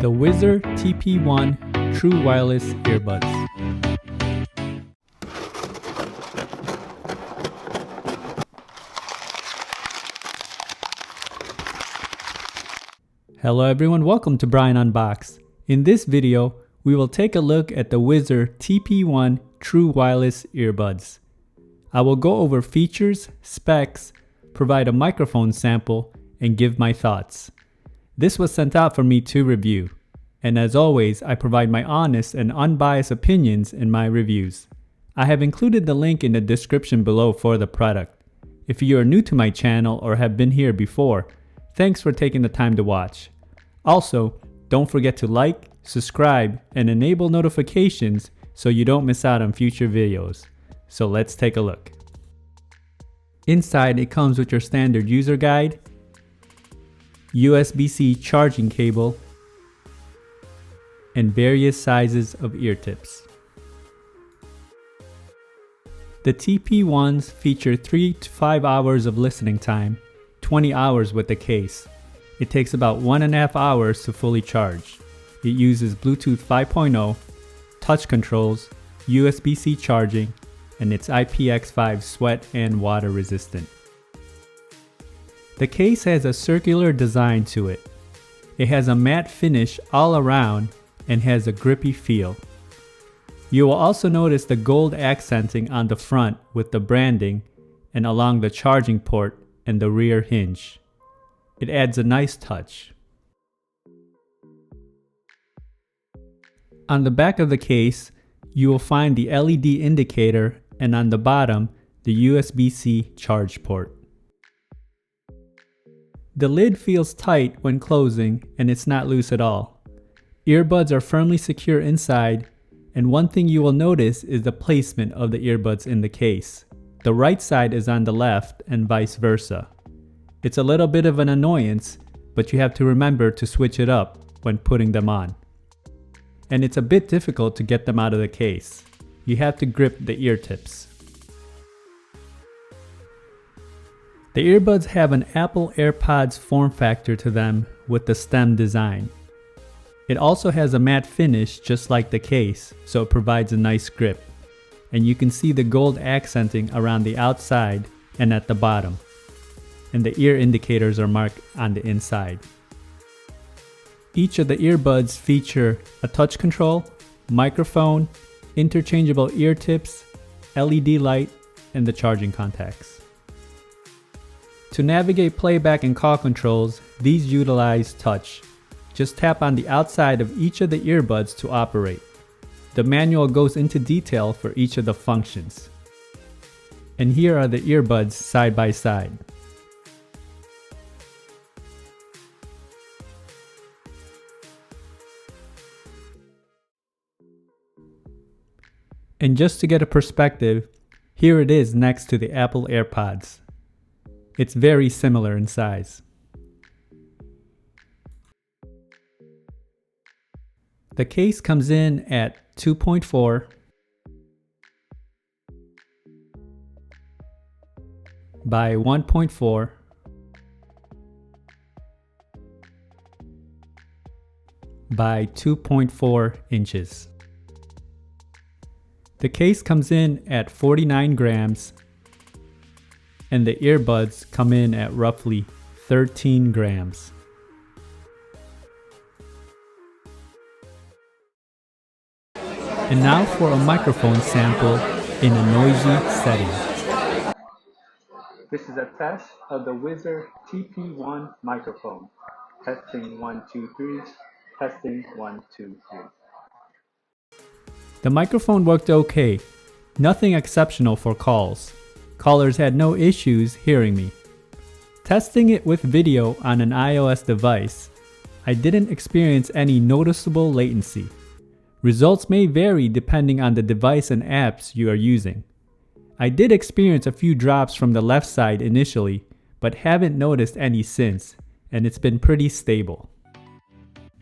the Whizzer TP1 True Wireless Earbuds. Hello everyone, welcome to Brian Unboxed. In this video, we will take a look at the Whizzer TP1 True Wireless Earbuds. I will go over features, specs, provide a microphone sample, and give my thoughts. This was sent out for me to review, and as always, I provide my honest and unbiased opinions in my reviews. I have included the link in the description below for the product. If you are new to my channel or have been here before, thanks for taking the time to watch. Also, don't forget to like, subscribe, and enable notifications so you don't miss out on future videos. So let's take a look. Inside, it comes with your standard user guide, USB-C charging cable, and various sizes of ear tips. The TP1s feature 3 to 5 hours of listening time, 20 hours with the case. It takes about 1.5 hours to fully charge. It uses Bluetooth 5.0, touch controls, USB-C charging, and it's IPX5 sweat and water resistant. The case has a circular design to it. It has a matte finish all around and has a grippy feel. You will also notice the gold accenting on the front with the branding and along the charging port and the rear hinge. It adds a nice touch. On the back of the case, you will find the LED indicator and on the bottom, the USB-C charge port. The lid feels tight when closing and it's not loose at all. Earbuds are firmly secure inside, and one thing you will notice is the placement of the earbuds in the case. The right side is on the left and vice versa. It's a little bit of an annoyance, but you have to remember to switch it up when putting them on. And it's a bit difficult to get them out of the case. You have to grip the ear tips. The earbuds have an Apple AirPods form factor to them with the stem design. It also has a matte finish just like the case, so it provides a nice grip. And you can see the gold accenting around the outside and at the bottom. And the ear indicators are marked on the inside. Each of the earbuds feature a touch control, microphone, interchangeable ear tips, LED light, and the charging contacts. To navigate playback and call controls, these utilize touch. Just tap on the outside of each of the earbuds to operate. The manual goes into detail for each of the functions. And here are the earbuds side by side. And just to get a perspective, here it is next to the Apple AirPods. It's very similar in size. The case comes in at 2.4 by 1.4 by 2.4 inches. The case comes in at 49 grams and the earbuds come in at roughly 13 grams. And now for a microphone sample in a noisy setting. This is a test of the Whizzer TP1 microphone. Testing 1, 2, 3. Testing 1, 2, 3. The microphone worked okay. Nothing exceptional for calls. Callers had no issues hearing me. Testing it with video on an iOS device, I didn't experience any noticeable latency. Results may vary depending on the device and apps you are using. I did experience a few drops from the left side initially, but haven't noticed any since, and it's been pretty stable.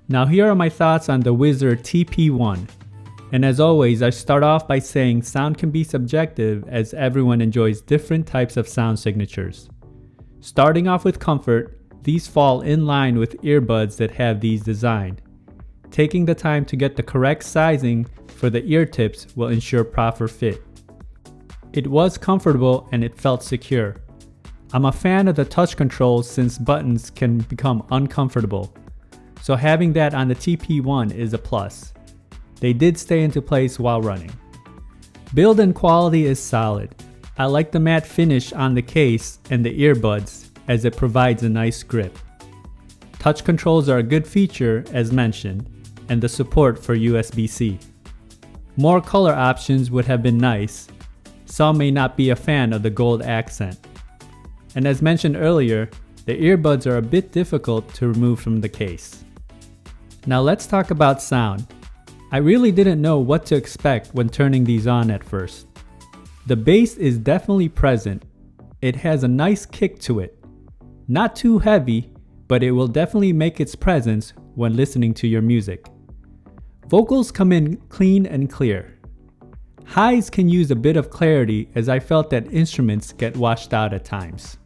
Now here are my thoughts on the Whizzer TP1. And as always, I start off by saying sound can be subjective as everyone enjoys different types of sound signatures. Starting off with comfort, these fall in line with earbuds that have these designed. Taking the time to get the correct sizing for the ear tips will ensure proper fit. It was comfortable and it felt secure. I'm a fan of the touch controls since buttons can become uncomfortable, so having that on the TP1 is a plus. They did stay into place while running. Build and quality is solid. I like the matte finish on the case and the earbuds as it provides a nice grip. Touch controls are a good feature as mentioned, and the support for USB-C. More color options would have been nice. Some may not be a fan of the gold accent. And as mentioned earlier, the earbuds are a bit difficult to remove from the case. Now let's talk about sound. I really didn't know what to expect when turning these on at first. The bass is definitely present. It has a nice kick to it. Not too heavy, but it will definitely make its presence when listening to your music. Vocals come in clean and clear. Highs can use a bit of clarity as I felt that instruments get washed out at times.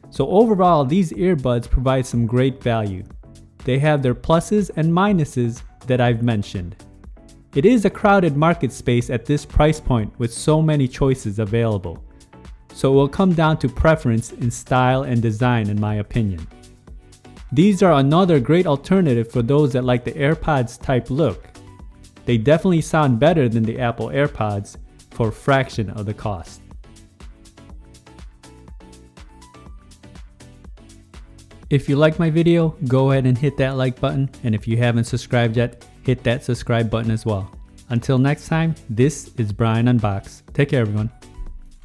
So overall, these earbuds provide some great value. They have their pluses and minuses that I've mentioned. It is a crowded market space at this price point with so many choices available. So it will come down to preference in style and design in my opinion. These are another great alternative for those that like the AirPods type look. They definitely sound better than the Apple AirPods for a fraction of the cost. If you like my video, go ahead and hit that like button, and if you haven't subscribed yet, hit that subscribe button as well. Until next time, this is Brian Unboxed. Take care everyone.